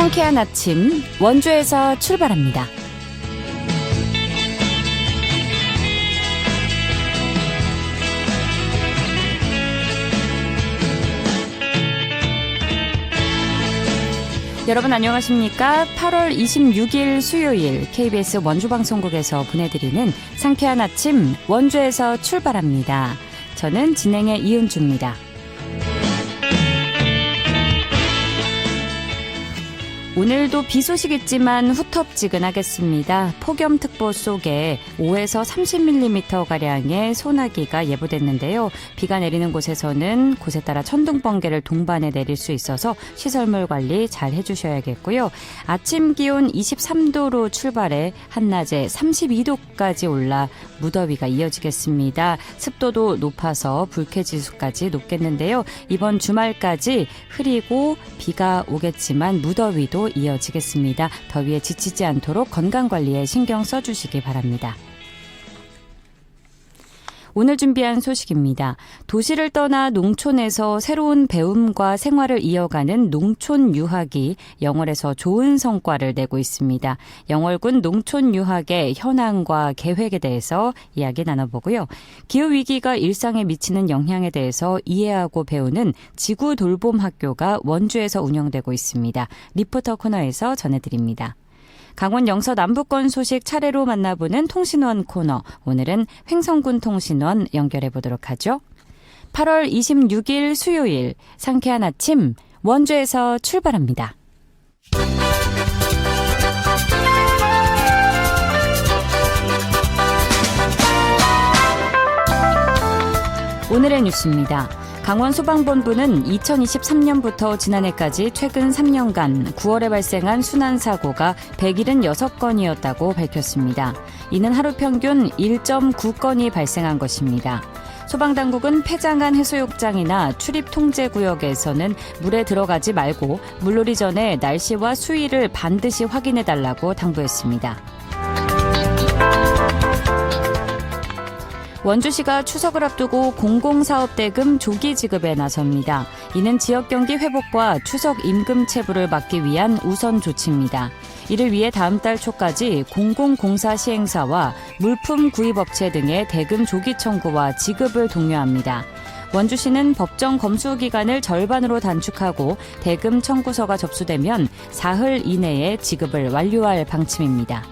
상쾌한 아침 원주에서 출발합니다. 여러분 안녕하십니까? 8월 26일 수요일 KBS 원주방송국에서 보내드리는 상쾌한 아침 원주에서 출발합니다. 저는 진행의 이은주입니다. 오늘도 비 소식 있지만 후텁지근하겠습니다. 폭염특보 속에 5에서 30mm가량의 소나기가 예보됐는데요. 비가 내리는 곳에서는 곳에 따라 천둥번개를 동반해 내릴 수 있어서 시설물 관리 잘 해주셔야겠고요. 아침 기온 23도로 출발해 한낮에 32도까지 올라 무더위가 이어지겠습니다. 습도도 높아서 불쾌지수까지 높겠는데요. 이번 주말까지 흐리고 비가 오겠지만 무더위도 이어지겠습니다. 더위에 지치지 않도록 건강관리에 신경 써주시기 바랍니다. 오늘 준비한 소식입니다. 도시를 떠나 농촌에서 새로운 배움과 생활을 이어가는 농촌 유학이 영월에서 좋은 성과를 내고 있습니다. 영월군 농촌 유학의 현황과 계획에 대해서 이야기 나눠보고요. 기후위기가 일상에 미치는 영향에 대해서 이해하고 배우는 지구 돌봄 학교가 원주에서 운영되고 있습니다. 리포터 코너에서 전해드립니다. 강원 영서 남부권 소식 차례로 만나보는 통신원 코너. 오늘은 횡성군 통신원 연결해 보도록 하죠. 8월 26일 수요일 상쾌한 아침 원주에서 출발합니다. 오늘의 뉴스입니다. 강원소방본부는 2023년부터 지난해까지 최근 3년간 9월에 발생한 순환사고가 176건이었다고 밝혔습니다. 이는 하루 평균 1.9건이 발생한 것입니다. 소방당국은 폐장한 해수욕장이나 출입통제구역에서는 물에 들어가지 말고 물놀이 전에 날씨와 수위를 반드시 확인해달라고 당부했습니다. 원주시가 추석을 앞두고 공공사업대금 조기 지급에 나섭니다. 이는 지역경기 회복과 추석 임금 체불을 막기 위한 우선 조치입니다. 이를 위해 다음 달 초까지 공공공사 시행사와 물품 구입업체 등의 대금 조기 청구와 지급을 독려합니다. 원주시는 법정 검수 기간을 절반으로 단축하고 대금 청구서가 접수되면 사흘 이내에 지급을 완료할 방침입니다.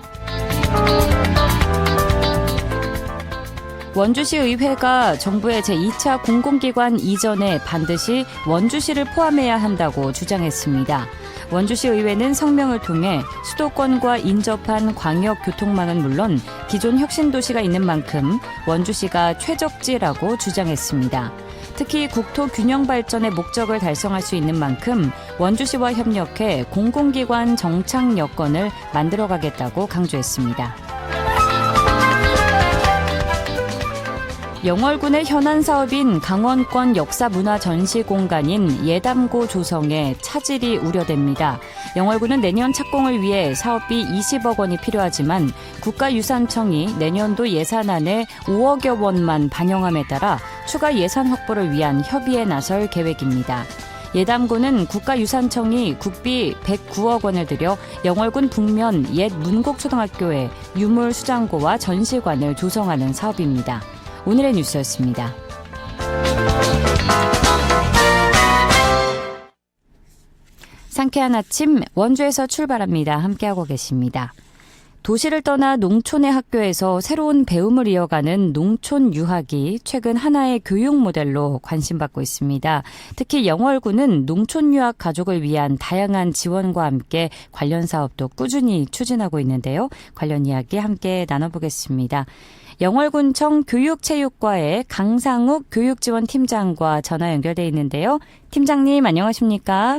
원주시의회가 정부의 제2차 공공기관 이전에 반드시 원주시를 포함해야 한다고 주장했습니다. 원주시의회는 성명을 통해 수도권과 인접한 광역교통망은 물론 기존 혁신도시가 있는 만큼 원주시가 최적지라고 주장했습니다. 특히 국토균형 발전의 목적을 달성할 수 있는 만큼 원주시와 협력해 공공기관 정착 여건을 만들어가겠다고 강조했습니다. 영월군의 현안 사업인 강원권 역사문화전시공간인 예담고 조성에 차질이 우려됩니다. 영월군은 내년 착공을 위해 사업비 20억 원이 필요하지만 국가유산청이 내년도 예산안에 5억여 원만 반영함에 따라 추가 예산 확보를 위한 협의에 나설 계획입니다. 예담고는 국가유산청이 국비 109억 원을 들여 영월군 북면 옛 문곡초등학교에 유물수장고와 전시관을 조성하는 사업입니다. 오늘의 뉴스였습니다. 상쾌한 아침 원주에서 출발합니다. 함께하고 계십니다. 도시를 떠나 농촌의 학교에서 새로운 배움을 이어가는 농촌 유학이 최근 하나의 교육 모델로 관심받고 있습니다. 특히 영월군은 농촌 유학 가족을 위한 다양한 지원과 함께 관련 사업도 꾸준히 추진하고 있는데요. 관련 이야기 함께 나눠보겠습니다. 영월군청 교육체육과의 강상욱 교육지원팀장과 전화 연결돼 있는데요. 팀장님 안녕하십니까?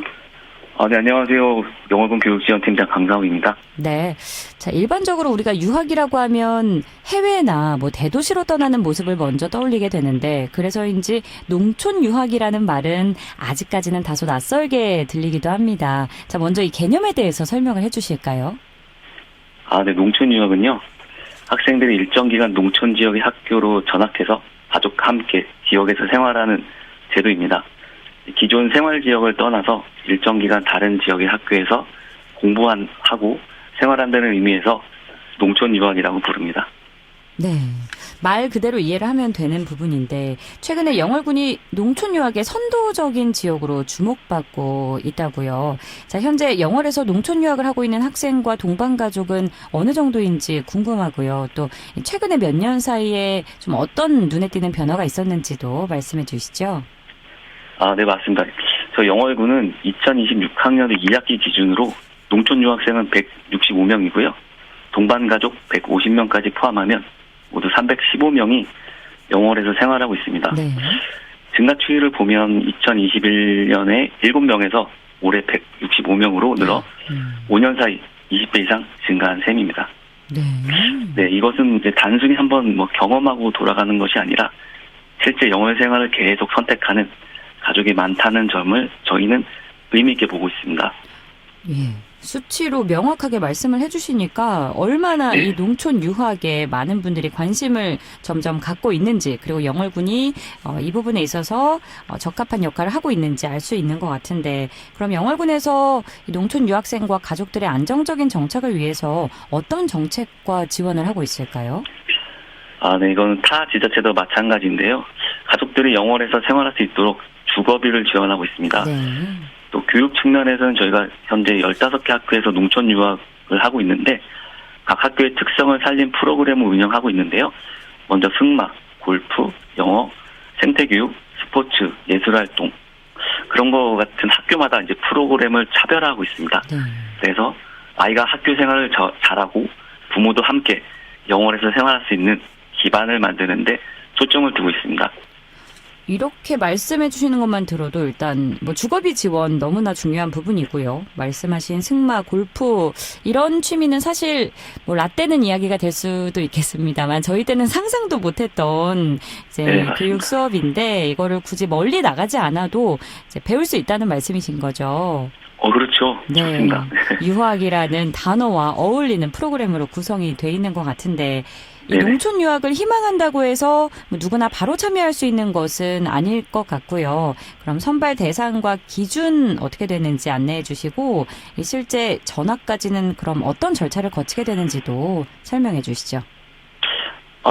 네, 안녕하세요. 영월군 교육지원팀장 강상욱입니다. 네. 자, 일반적으로 우리가 유학이라고 하면 해외나 대도시로 떠나는 모습을 먼저 떠올리게 되는데 그래서인지 농촌 유학이라는 말은 아직까지는 다소 낯설게 들리기도 합니다. 자, 먼저 이 개념에 대해서 설명을 해 주실까요? 네, 농촌 유학은요. 학생들이 일정 기간 농촌 지역의 학교로 전학해서 가족과 함께 지역에서 생활하는 제도입니다. 기존 생활 지역을 떠나서 일정 기간 다른 지역의 학교에서 공부하고 생활한다는 의미에서 농촌 유학이라고 부릅니다. 네. 말 그대로 이해를 하면 되는 부분인데 최근에 영월군이 농촌 유학의 선도적인 지역으로 주목받고 있다고요. 자, 현재 영월에서 농촌 유학을 하고 있는 학생과 동반 가족은 어느 정도인지 궁금하고요. 또 최근에 몇 년 사이에 좀 어떤 눈에 띄는 변화가 있었는지도 말씀해 주시죠. 네, 맞습니다. 저 영월군은 2026학년도 2학기 기준으로 농촌 유학생은 165명이고요. 동반 가족 150명까지 포함하면 모두 315명이 영월에서 생활하고 있습니다. 네. 증가 추이를 보면 2021년에 7명에서 올해 165명으로 늘어 5년 사이 20배 이상 증가한 셈입니다. 네. 네, 이것은 이제 단순히 한번 경험하고 돌아가는 것이 아니라 실제 영월 생활을 계속 선택하는 가족이 많다는 점을 저희는 의미 있게 보고 있습니다. 예. 수치로 명확하게 말씀을 해주시니까 얼마나 이 농촌 유학에 많은 분들이 관심을 점점 갖고 있는지 그리고 영월군이 이 부분에 있어서 적합한 역할을 하고 있는지 알 수 있는 것 같은데 그럼 영월군에서 이 농촌 유학생과 가족들의 안정적인 정착을 위해서 어떤 정책과 지원을 하고 있을까요? 네, 이건 타 지자체도 마찬가지인데요. 가족들이 영월에서 생활할 수 있도록 주거비를 지원하고 있습니다. 네. 또 교육 측면에서는 저희가 현재 15개 학교에서 농촌 유학을 하고 있는데 각 학교의 특성을 살린 프로그램을 운영하고 있는데요. 먼저 승마, 골프, 영어, 생태교육, 스포츠, 예술활동 그런 거 같은 학교마다 이제 프로그램을 차별화하고 있습니다. 네. 그래서 아이가 학교 생활을 잘하고 부모도 함께 영월에서 생활할 수 있는 기반을 만드는데 초점을 두고 있습니다. 이렇게 말씀해 주시는 것만 들어도 일단 주거비 지원 너무나 중요한 부분이고요. 말씀하신 승마, 골프 이런 취미는 사실 라떼는 이야기가 될 수도 있겠습니다만 저희 때는 상상도 못했던 이제 네, 교육 수업인데 이거를 굳이 멀리 나가지 않아도 이제 배울 수 있다는 말씀이신 거죠. 그렇죠. 네. 좋습니다. 유학이라는 단어와 어울리는 프로그램으로 구성이 돼 있는 것 같은데 이 네네. 농촌 유학을 희망한다고 해서 누구나 바로 참여할 수 있는 것은 아닐 것 같고요. 그럼 선발 대상과 기준 어떻게 되는지 안내해 주시고 실제 전학까지는 그럼 어떤 절차를 거치게 되는지도 설명해 주시죠.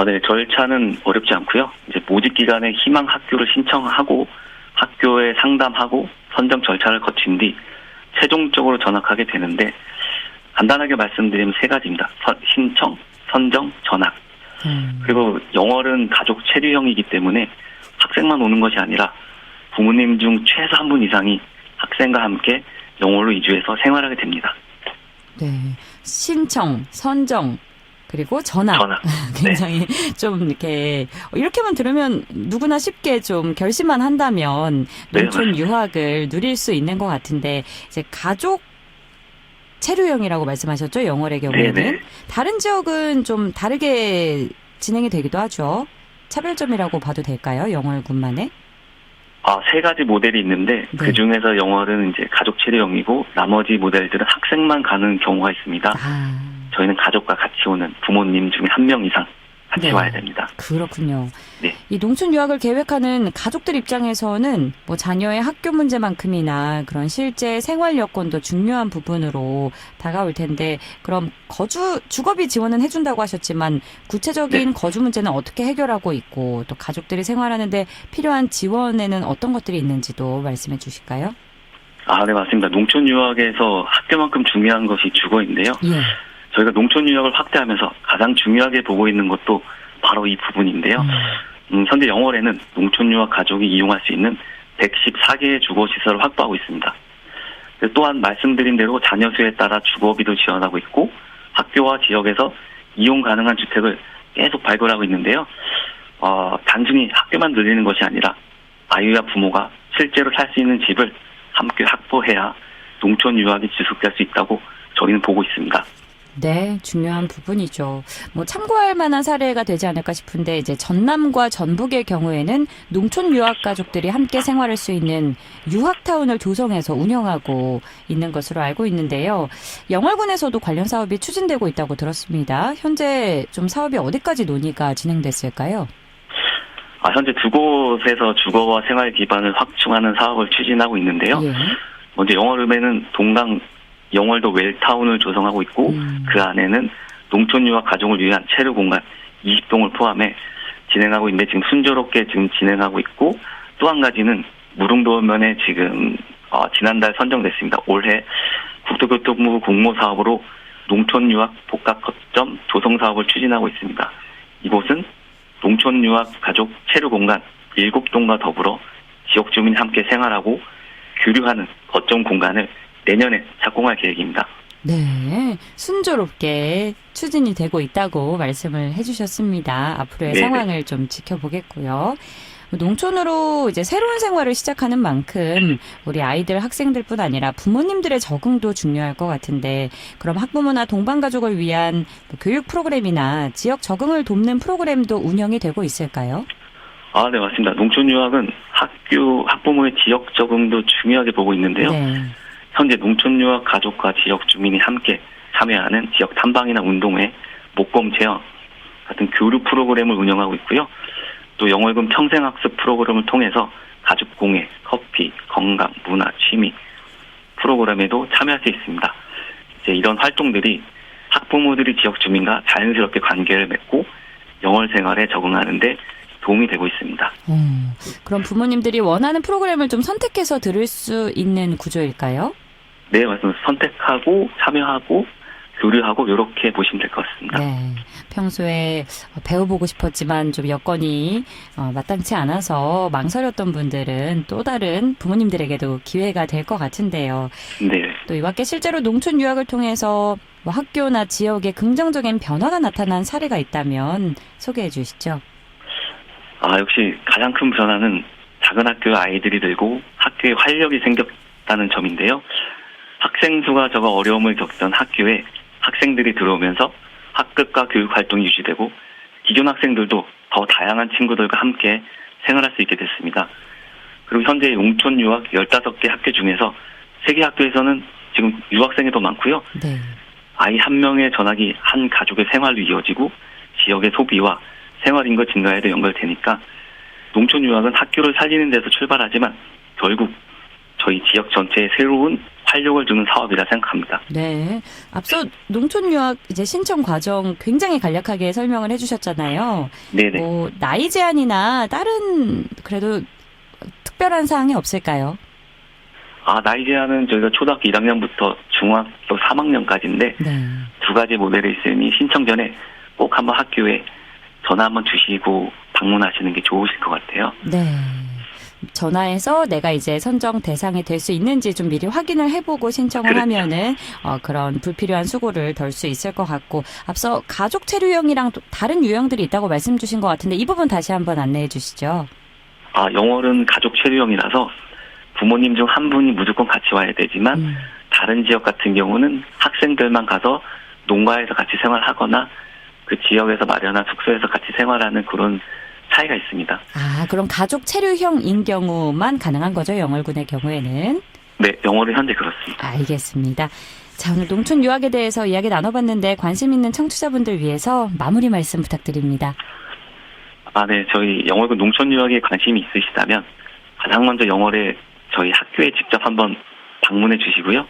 네, 절차는 어렵지 않고요. 이제 모집 기간에 희망 학교를 신청하고 학교에 상담하고 선정 절차를 거친 뒤 최종적으로 전학하게 되는데 간단하게 말씀드리면 3가지입니다. 신청, 선정, 전학. 그리고 영월은 가족 체류형이기 때문에 학생만 오는 것이 아니라 부모님 중 최소 한 분 이상이 학생과 함께 영월로 이주해서 생활하게 됩니다. 네, 신청, 선정, 그리고 전학. 굉장히 좀 이렇게만 들으면 누구나 쉽게 좀 결심만 한다면 농촌 유학을 누릴 수 있는 것 같은데 이제 가족 체류형이라고 말씀하셨죠? 영월의 경우에는. 네네. 다른 지역은 좀 다르게 진행이 되기도 하죠. 차별점이라고 봐도 될까요? 영월군만의? 3가지 모델이 있는데 네. 그 중에서 영월은 이제 가족 체류형이고 나머지 모델들은 학생만 가는 경우가 있습니다. 저희는 가족과 같이 오는 부모님 중에 1명 이상 같이 네. 와야 됩니다. 그렇군요. 네. 이 농촌 유학을 계획하는 가족들 입장에서는 자녀의 학교 문제만큼이나 그런 실제 생활 여건도 중요한 부분으로 다가올 텐데 그럼 주거비 지원은 해준다고 하셨지만 구체적인 거주 문제는 어떻게 해결하고 있고 또 가족들이 생활하는데 필요한 지원에는 어떤 것들이 있는지도 말씀해 주실까요? 네, 맞습니다. 농촌 유학에서 학교만큼 중요한 것이 주거인데요. 예. 저희가 농촌 유학을 확대하면서 가장 중요하게 보고 있는 것도 바로 이 부분인데요. 현재 영월에는 농촌 유학 가족이 이용할 수 있는 114개의 주거시설을 확보하고 있습니다. 또한 말씀드린 대로 자녀 수에 따라 주거비도 지원하고 있고 학교와 지역에서 이용 가능한 주택을 계속 발굴하고 있는데요. 단순히 학교만 늘리는 것이 아니라 아이와 부모가 실제로 살 수 있는 집을 함께 확보해야 농촌 유학이 지속될 수 있다고 저희는 보고 있습니다. 네, 중요한 부분이죠. 참고할 만한 사례가 되지 않을까 싶은데 이제 전남과 전북의 경우에는 농촌 유학 가족들이 함께 생활할 수 있는 유학타운을 조성해서 운영하고 있는 것으로 알고 있는데요. 영월군에서도 관련 사업이 추진되고 있다고 들었습니다. 현재 좀 사업이 어디까지 논의가 진행됐을까요? 현재 2곳에서 주거와 생활 기반을 확충하는 사업을 추진하고 있는데요. 예. 먼저 영월읍에는 동강 영월도 웰타운을 조성하고 있고 그 안에는 농촌 유학 가족을 위한 체류 공간 20동을 포함해 진행하고 있는데 지금 순조롭게 지금 진행하고 있고 또 한 가지는 무릉도면에 지금 지난달 선정됐습니다. 올해 국토교통부 공모 사업으로 농촌 유학 복합 거점 조성 사업을 추진하고 있습니다. 이곳은 농촌 유학 가족 체류 공간 7동과 더불어 지역 주민이 함께 생활하고 교류하는 거점 공간을 내년에 착공할 계획입니다. 네, 순조롭게 추진이 되고 있다고 말씀을 해주셨습니다. 앞으로의 네네. 상황을 좀 지켜보겠고요. 농촌으로 이제 새로운 생활을 시작하는 만큼 우리 아이들, 학생들뿐 아니라 부모님들의 적응도 중요할 것 같은데, 그럼 학부모나 동반가족을 위한 교육 프로그램이나 지역 적응을 돕는 프로그램도 운영이 되고 있을까요? 네, 맞습니다. 농촌 유학은 학부모의 지역 적응도 중요하게 보고 있는데요. 네. 현재 농촌 유학 가족과 지역 주민이 함께 참여하는 지역 탐방이나 운동회, 목범 체험 같은 교류 프로그램을 운영하고 있고요. 또 영월군 평생학습 프로그램을 통해서 가족공예, 커피, 건강, 문화, 취미 프로그램에도 참여할 수 있습니다. 이제 이런 활동들이 학부모들이 지역 주민과 자연스럽게 관계를 맺고 영월 생활에 적응하는데 도움이 되고 있습니다. 그럼 부모님들이 원하는 프로그램을 좀 선택해서 들을 수 있는 구조일까요? 네, 맞습니다. 선택하고 참여하고 교류하고 이렇게 보시면 될 것 같습니다. 네. 평소에 배워보고 싶었지만 좀 여건이 마땅치 않아서 망설였던 분들은 또 다른 부모님들에게도 기회가 될 것 같은데요. 네. 또 이와 함께 실제로 농촌 유학을 통해서 뭐 학교나 지역에 긍정적인 변화가 나타난 사례가 있다면 소개해 주시죠. 역시 가장 큰 변화는 작은 학교 아이들이 늘고 학교에 활력이 생겼다는 점인데요. 학생 수가 적어 어려움을 겪던 학교에 학생들이 들어오면서 학급과 교육 활동이 유지되고 기존 학생들도 더 다양한 친구들과 함께 생활할 수 있게 됐습니다. 그리고 현재 농촌 유학 15개 학교 중에서 3개 학교에서는 지금 유학생이 더 많고요. 네. 아이 한 명의 전학이 한 가족의 생활로 이어지고 지역의 소비와 생활인구 증가에도 연결되니까 농촌 유학은 학교를 살리는 데서 출발하지만 결국 저희 지역 전체에 새로운 활력을 주는 사업이라 생각합니다. 네. 앞서 농촌 유학 이제 신청 과정 굉장히 간략하게 설명을 해주셨잖아요. 네네. 뭐 나이 제한이나 다른 그래도 특별한 사항이 없을까요? 나이 제한은 저희가 초등학교 1학년부터 중학교 3학년까지인데 네. 2가지 모델이 있으니 신청 전에 꼭 한번 학교에 전화 한번 주시고 방문하시는 게 좋으실 것 같아요. 네. 전화해서 내가 이제 선정 대상이 될 수 있는지 좀 미리 확인을 해보고 신청을 그렇죠. 하면은 그런 불필요한 수고를 덜 수 있을 것 같고, 앞서 가족 체류형이랑 또 다른 유형들이 있다고 말씀 주신 것 같은데 이 부분 다시 한번 안내해 주시죠. 영월은 가족 체류형이라서 부모님 중 한 분이 무조건 같이 와야 되지만 다른 지역 같은 경우는 학생들만 가서 농가에서 같이 생활하거나 그 지역에서 마련한 숙소에서 같이 생활하는 그런 차이가 있습니다. 그럼 가족 체류형인 경우만 가능한 거죠, 영월군의 경우에는? 네, 영월은 현재 그렇습니다. 알겠습니다. 자, 오늘 농촌 유학에 대해서 이야기 나눠봤는데 관심 있는 청취자분들 위해서 마무리 말씀 부탁드립니다. 네, 저희 영월군 농촌 유학에 관심이 있으시다면 가장 먼저 영월에 저희 학교에 직접 한번 방문해 주시고요.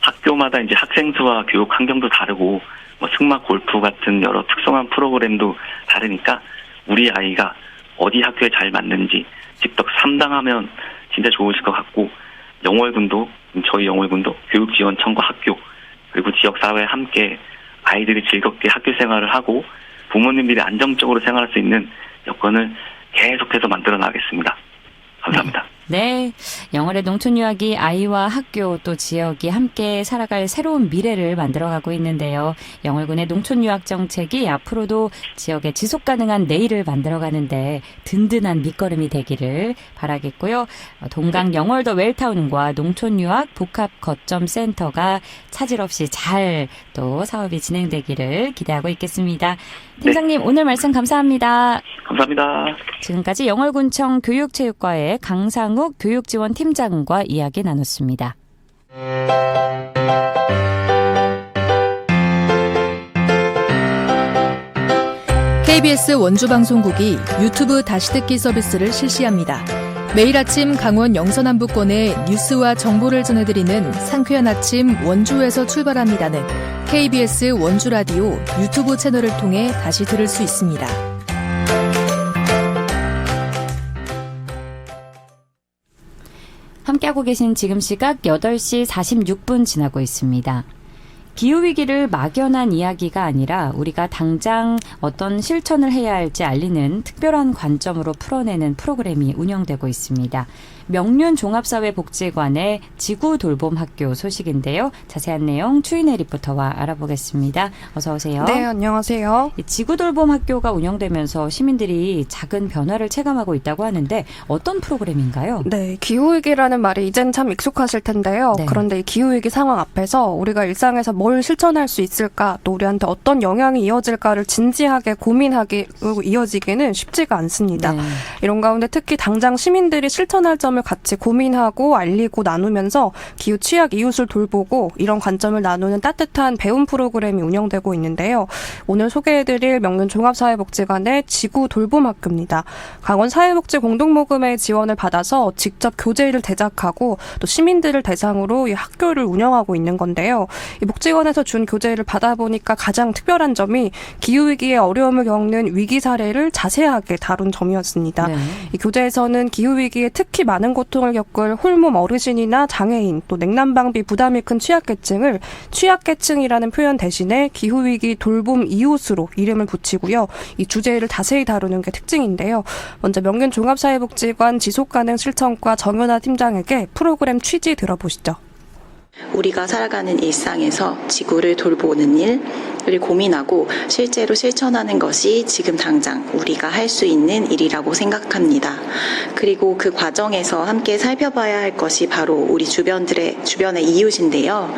학교마다 이제 학생 수와 교육 환경도 다르고 승마 골프 같은 여러 특성한 프로그램도 다르니까 우리 아이가 어디 학교에 잘 맞는지 직접 상담하면 진짜 좋으실 것 같고, 저희 영월군도 교육지원청과 학교 그리고 지역사회와 함께 아이들이 즐겁게 학교 생활을 하고 부모님들이 안정적으로 생활할 수 있는 여건을 계속해서 만들어 나가겠습니다. 감사합니다. 네, 영월의 농촌 유학이 아이와 학교 또 지역이 함께 살아갈 새로운 미래를 만들어가고 있는데요. 영월군의 농촌 유학 정책이 앞으로도 지역의 지속 가능한 내일을 만들어가는데 든든한 밑거름이 되기를 바라겠고요. 동강 영월 더 웰타운과 농촌 유학 복합 거점 센터가 차질 없이 잘 또 사업이 진행되기를 기대하고 있겠습니다. 팀장님, 오늘 말씀 감사합니다. 감사합니다. 지금까지 영월군청 교육체육과의 강상욱 교육지원팀장과 이야기 나눴습니다. KBS 원주방송국이 유튜브 다시 듣기 서비스를 실시합니다. 매일 아침 강원 영서남부권의 뉴스와 정보를 전해드리는 상쾌한 아침 원주에서 출발합니다는 KBS 원주라디오 유튜브 채널을 통해 다시 들을 수 있습니다. 함께하고 계신 지금 시각 8시 46분 지나고 있습니다. 기후위기를 막연한 이야기가 아니라 우리가 당장 어떤 실천을 해야 할지 알리는 특별한 관점으로 풀어내는 프로그램이 운영되고 있습니다. 명륜 종합사회복지관의 지구돌봄학교 소식인데요. 자세한 내용 추인혜 리포터와 알아보겠습니다. 어서 오세요. 네, 안녕하세요. 지구돌봄학교가 운영되면서 시민들이 작은 변화를 체감하고 있다고 하는데 어떤 프로그램인가요? 네, 기후위기라는 말이 이젠 참 익숙하실 텐데요. 네. 그런데 이 기후위기 상황 앞에서 우리가 일상에서 뭘 실천할 수 있을까, 또 우리한테 어떤 영향이 이어질까를 진지하게 고민하기로 이어지기는 쉽지가 않습니다. 네. 이런 가운데 특히 당장 시민들이 실천할 점을 같이 고민하고 알리고 나누면서 기후 취약 이웃을 돌보고 이런 관점을 나누는 따뜻한 배움 프로그램이 운영되고 있는데요. 오늘 소개해드릴 명륜 종합사회복지관의 지구돌봄학교입니다. 강원 사회복지 공동모금의 지원을 받아서 직접 교재를 제작하고 또 시민들을 대상으로 이 학교를 운영하고 있는 건데요. 이 복지관에서 준 교재를 받아보니까 가장 특별한 점이 기후위기에 어려움을 겪는 위기 사례를 자세하게 다룬 점이었습니다. 네. 이 교재에서는 기후위기에 특히 많은 고통을 겪을 홀몸 어르신이나 장애인, 또 냉난방비 부담이 큰 취약계층을 취약계층이라는 표현 대신에 기후위기 돌봄 이웃으로 이름을 붙이고요. 이 주제를 자세히 다루는 게 특징인데요. 먼저 명륜 종합사회복지관 지속가능 실천과 정연아 팀장에게 프로그램 취지 들어보시죠. 우리가 살아가는 일상에서 지구를 돌보는 일을 고민하고 실제로 실천하는 것이 지금 당장 우리가 할 수 있는 일이라고 생각합니다. 그리고 그 과정에서 함께 살펴봐야 할 것이 바로 우리 주변의 이웃인데요.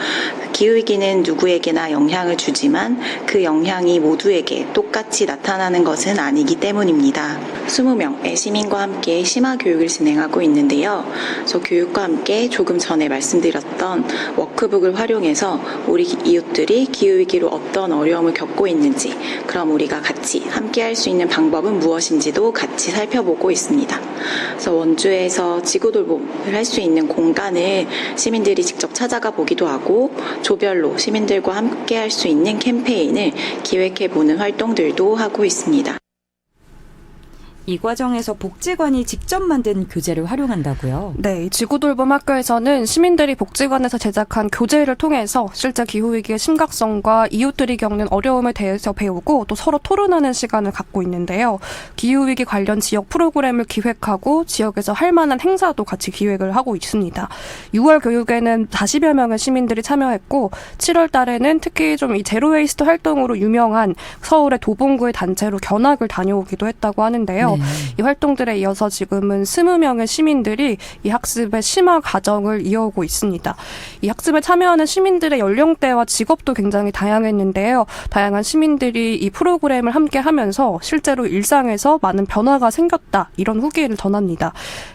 기후위기는 누구에게나 영향을 주지만 그 영향이 모두에게 똑같이 나타나는 것은 아니기 때문입니다. 20명의 시민과 함께 심화 교육을 진행하고 있는데요. 저 교육과 함께 조금 전에 말씀드렸던 워크북을 활용해서 우리 이웃들이 기후위기로 어떤 어려움을 겪고 있는지, 그럼 우리가 같이 함께 할 수 있는 방법은 무엇인지도 같이 살펴보고 있습니다. 그래서 원주에서 지구돌봄을 할 수 있는 공간을 시민들이 직접 찾아가 보기도 하고 조별로 시민들과 함께 할 수 있는 캠페인을 기획해보는 활동들도 하고 있습니다. 이 과정에서 복지관이 직접 만든 교재를 활용한다고요? 네, 이 지구돌봄학교에서는 시민들이 복지관에서 제작한 교재를 통해서 실제 기후위기의 심각성과 이웃들이 겪는 어려움에 대해서 배우고 또 서로 토론하는 시간을 갖고 있는데요. 기후위기 관련 지역 프로그램을 기획하고 지역에서 할 만한 행사도 같이 기획을 하고 있습니다. 6월 교육에는 40여 명의 시민들이 참여했고 7월 달에는 특히 좀 이 제로웨이스트 활동으로 유명한 서울의 도봉구의 단체로 견학을 다녀오기도 했다고 하는데요. 이 활동들에 이어서 지금은 20명의 시민들이 이 학습의 심화 과정을 이어오고 있습니다. 이 학습에 참여하는 시민들의 연령대와 직업도 굉장히 다양했는데요. 다양한 시민들이 이 프로그램을 함께 하면서 실제로 일상에서 많은 변화가 생겼다, 이런 후기를 전합니다.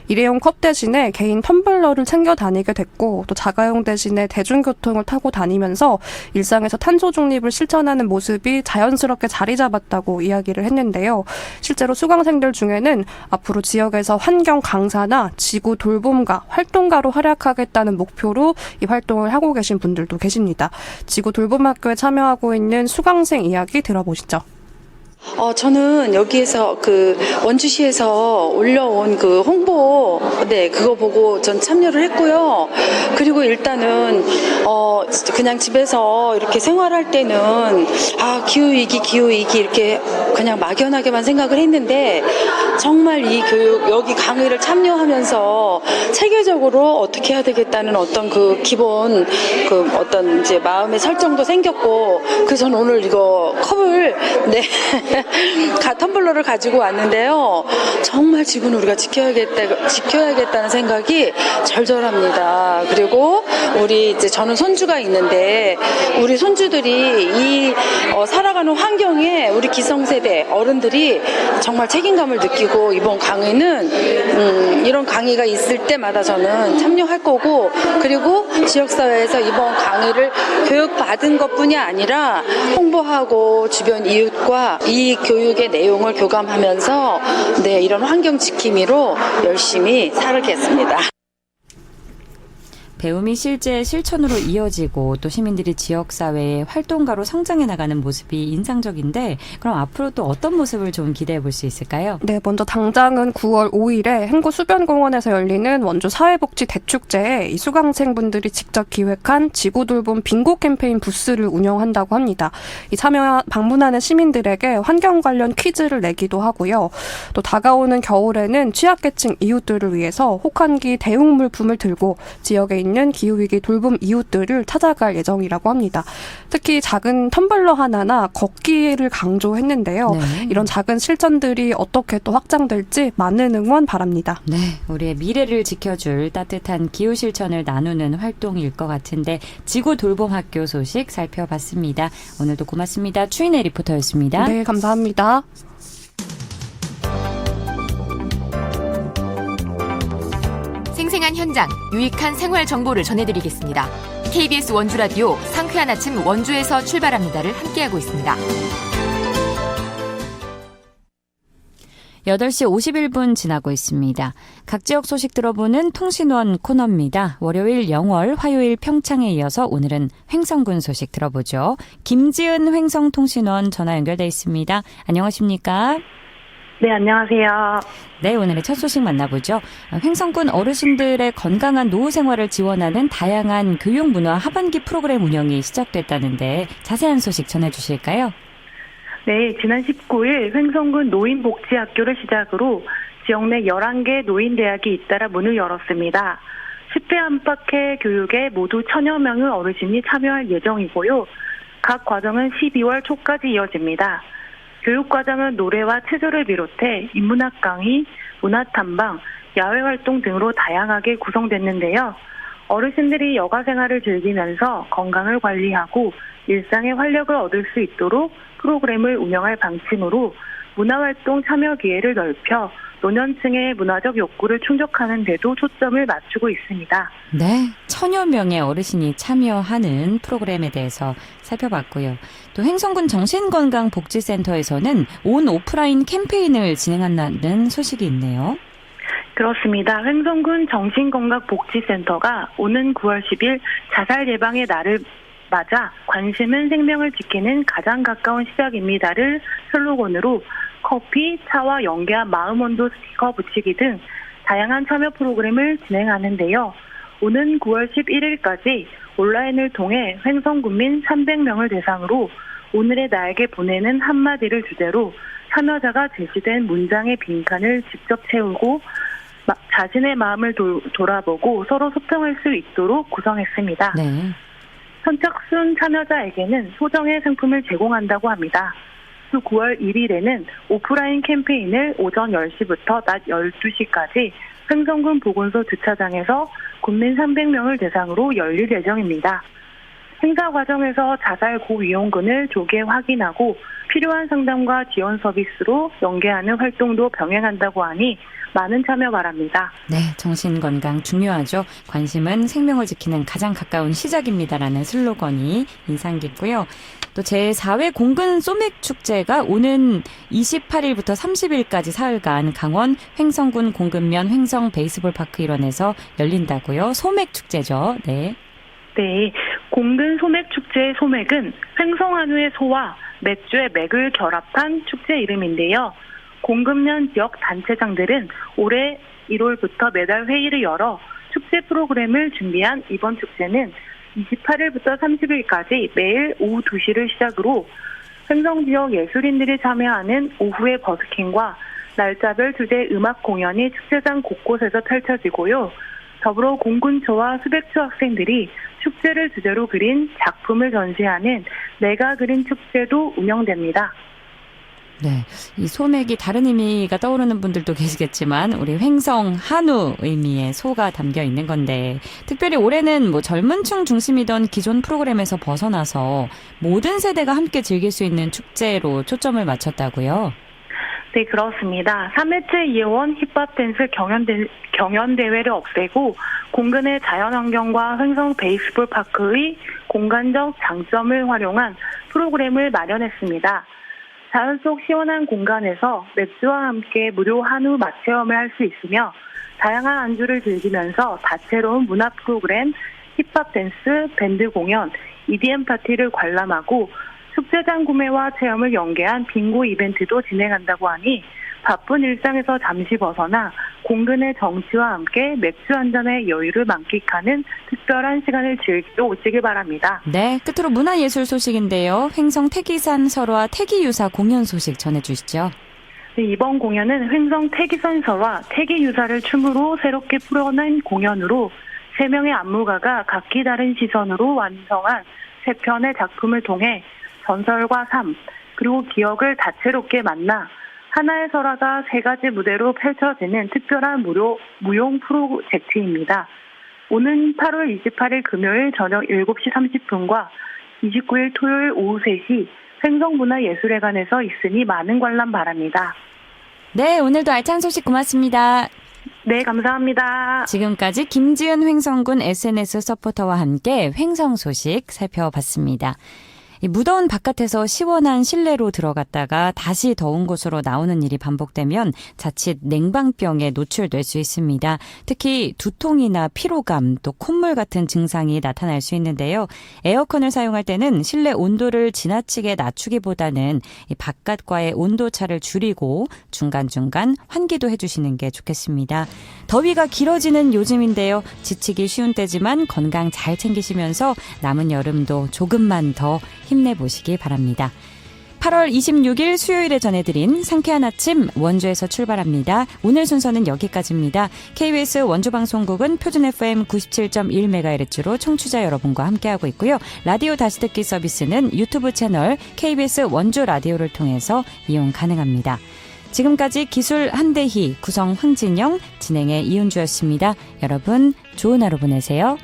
일회용 컵 대신에 개인 텀블러를 챙겨 다니게 됐고 또 자가용 대신에 대중교통을 타고 다니면서 일상에서 탄소 중립을 실천하는 모습이 자연스럽게 자리 잡았다고 이야기를 했는데요. 실제로 수강생들 중에는 앞으로 지역에서 환경 강사나 지구 돌봄가, 활동가로 활약하겠다는 목표로 이 활동을 하고 계신 분들도 계십니다. 지구 돌봄학교에 참여하고 있는 수강생 이야기 들어보시죠. 저는 여기에서 원주시에서 올려온 홍보, 그거 보고 전 참여를 했고요. 그리고 일단은, 그냥 집에서 이렇게 생활할 때는, 기후위기, 이렇게 그냥 막연하게만 생각을 했는데, 정말 이 교육, 여기 강의를 참여하면서 체계적으로 어떻게 해야 되겠다는 어떤 기본, 어떤 이제 마음의 설정도 생겼고, 그래서 저는 오늘 이거 컵을, 텀블러를 가지고 왔는데요. 정말 지구는 우리가 지켜야겠다는 생각이 절절합니다. 그리고 저는 손주가 있는데 우리 손주들이 살아가는 환경에 우리 기성세대 어른들이 정말 책임감을 느끼고 그리고 이번 강의는 이런 강의가 있을 때마다 저는 참여할 거고, 그리고 지역사회에서 이번 강의를 교육받은 것뿐이 아니라 홍보하고 주변 이웃과 이 교육의 내용을 교감하면서 이런 환경 지킴이로 열심히 살겠습니다. 배움이 실제 실천으로 이어지고 또 시민들이 지역사회의 활동가로 성장해 나가는 모습이 인상적인데, 그럼 앞으로 또 어떤 모습을 좀 기대해 볼 수 있을까요? 네, 먼저 당장은 9월 5일에 행구 수변공원에서 열리는 원주 사회복지 대축제에 이 수강생분들이 직접 기획한 지구 돌봄 빙고 캠페인 부스를 운영한다고 합니다. 이 참여 방문하는 시민들에게 환경 관련 퀴즈를 내기도 하고요. 또 다가오는 겨울에는 취약계층 이웃들을 위해서 혹한기 대용 물품을 들고 지역에 있는 기후위기 돌봄 이웃들을 찾아갈 예정이라고 합니다. 특히 작은 텀블러 하나나 걷기를 강조했는데요. 네. 이런 작은 실천들이 어떻게 또 확장될지 많은 응원 바랍니다. 네, 우리의 미래를 지켜줄 따뜻한 기후 실천을 나누는 활동일 것 같은데, 지구 돌봄 학교 소식 살펴봤습니다. 오늘도 고맙습니다. 추인혜 리포터였습니다. 네, 감사합니다. 생생한 현장, 유익한 생활 정보를 전해드리겠습니다. KBS 원주라디오 상쾌한 아침 원주에서 출발합니다를 함께하고 있습니다. 8시 51분 지나고 있습니다. 각 지역 소식 들어보는 통신원 코너입니다. 월요일 영월, 화요일 평창에 이어서 오늘은 횡성군 소식 들어보죠. 김지은 횡성통신원 전화 연결돼 있습니다. 안녕하십니까? 네, 안녕하세요. 네, 오늘의 첫 소식 만나보죠. 횡성군 어르신들의 건강한 노후 생활을 지원하는 다양한 교육 문화 하반기 프로그램 운영이 시작됐다는데 자세한 소식 전해주실까요? 네, 지난 19일 횡성군 노인복지학교를 시작으로 지역 내 11개 노인대학이 잇따라 문을 열었습니다. 10대 안팎의 교육에 모두 1000여 명의 어르신이 참여할 예정이고요. 각 과정은 12월 초까지 이어집니다. 교육과정은 노래와 체조를 비롯해 인문학 강의, 문화탐방, 야외활동 등으로 다양하게 구성됐는데요. 어르신들이 여가 생활을 즐기면서 건강을 관리하고 일상의 활력을 얻을 수 있도록 프로그램을 운영할 방침으로 문화활동 참여 기회를 넓혀 노년층의 문화적 욕구를 충족하는 데도 초점을 맞추고 있습니다. 네, 1000여 명의 어르신이 참여하는 프로그램에 대해서 살펴봤고요. 또 횡성군 정신건강복지센터에서는 온 오프라인 캠페인을 진행한다는 소식이 있네요. 그렇습니다. 횡성군 정신건강복지센터가 오는 9월 10일 자살 예방의 날을 맞아 관심은 생명을 지키는 가장 가까운 시작입니다를 슬로건으로 커피, 차와 연계한 마음온도 스티커 붙이기 등 다양한 참여 프로그램을 진행하는데요. 오는 9월 11일까지 온라인을 통해 횡성군민 300명을 대상으로 오늘의 나에게 보내는 한마디를 주제로 참여자가 제시된 문장의 빈칸을 직접 채우고 자신의 마음을 돌아보고 서로 소통할 수 있도록 구성했습니다. 네. 선착순 참여자에게는 소정의 상품을 제공한다고 합니다. 또 9월 1일에는 오프라인 캠페인을 오전 10시부터 낮 12시까지 횡성군 보건소 주차장에서 국민 300명을 대상으로 열릴 예정입니다. 행사 과정에서 자살 고위험군을 조기에 확인하고 필요한 상담과 지원 서비스로 연계하는 활동도 병행한다고 하니 많은 참여 바랍니다. 네, 정신건강 중요하죠. 관심은 생명을 지키는 가장 가까운 시작입니다라는 슬로건이 인상 깊고요. 또 제4회 공근 소맥축제가 오는 28일부터 30일까지 사흘간 강원 횡성군 공근면 횡성 베이스볼 파크 일원에서 열린다고요. 소맥축제죠. 네. 네, 공근 소맥축제의 소맥은 횡성 한우의 소와 맥주의 맥을 결합한 축제 이름인데요. 공급면 지역 단체장들은 올해 1월부터 매달 회의를 열어 축제 프로그램을 준비한 이번 축제는 28일부터 30일까지 매일 오후 2시를 시작으로 횡성 지역 예술인들이 참여하는 오후의 버스킹과 날짜별 주제 음악 공연이 축제장 곳곳에서 펼쳐지고요. 더불어 공군초와 수백초 학생들이 축제를 주제로 그린 작품을 전시하는 내가 그린 축제도 운영됩니다. 네, 이 소맥이 다른 의미가 떠오르는 분들도 계시겠지만 우리 횡성 한우 의미의 소가 담겨 있는 건데 특별히 올해는 젊은 층 중심이던 기존 프로그램에서 벗어나서 모든 세대가 함께 즐길 수 있는 축제로 초점을 맞췄다고요? 네, 그렇습니다. 3회째 이어온 힙합 댄스 경연대회를 없애고 공근의 자연환경과 횡성 베이스볼 파크의 공간적 장점을 활용한 프로그램을 마련했습니다. 자연 속 시원한 공간에서 맥주와 함께 무료 한우 맛체험을 할 수 있으며 다양한 안주를 즐기면서 다채로운 문화 프로그램, 힙합 댄스, 밴드 공연, EDM 파티를 관람하고 축제장 구매와 체험을 연계한 빙고 이벤트도 진행한다고 하니 바쁜 일상에서 잠시 벗어나 공근의 정취와 함께 맥주 한 잔의 여유를 만끽하는 특별한 시간을 즐기러 오시길 바랍니다. 네, 끝으로 문화예술 소식인데요. 횡성 태기산 설화 태기유사 공연 소식 전해주시죠. 네, 이번 공연은 횡성 태기선설화 태기유사를 춤으로 새롭게 풀어낸 공연으로 3명의 안무가가 각기 다른 시선으로 완성한 3편의 작품을 통해 전설과 삶, 그리고 기억을 다채롭게 만나 하나의 설화가 3가지 무대로 펼쳐지는 특별한 무용 프로젝트입니다. 오는 8월 28일 금요일 저녁 7시 30분과 29일 토요일 오후 3시 횡성문화예술회관에서 있으니 많은 관람 바랍니다. 네, 오늘도 알찬 소식 고맙습니다. 네, 감사합니다. 지금까지 김지은 횡성군 SNS 서포터와 함께 횡성 소식 살펴봤습니다. 이 무더운 바깥에서 시원한 실내로 들어갔다가 다시 더운 곳으로 나오는 일이 반복되면 자칫 냉방병에 노출될 수 있습니다. 특히 두통이나 피로감, 또 콧물 같은 증상이 나타날 수 있는데요. 에어컨을 사용할 때는 실내 온도를 지나치게 낮추기보다는 이 바깥과의 온도차를 줄이고 중간중간 환기도 해주시는 게 좋겠습니다. 더위가 길어지는 요즘인데요. 지치기 쉬운 때지만 건강 잘 챙기시면서 남은 여름도 조금만 더 힘내보시기 바랍니다. 8월 26일 수요일에 전해드린 상쾌한 아침 원주에서 출발합니다. 오늘 순서는 여기까지입니다. KBS 원주방송국은 표준 FM 97.1MHz로 청취자 여러분과 함께하고 있고요. 라디오 다시 듣기 서비스는 유튜브 채널 KBS 원주 라디오를 통해서 이용 가능합니다. 지금까지 기술 한대희, 구성 황진영, 진행의 이은주였습니다. 여러분 좋은 하루 보내세요.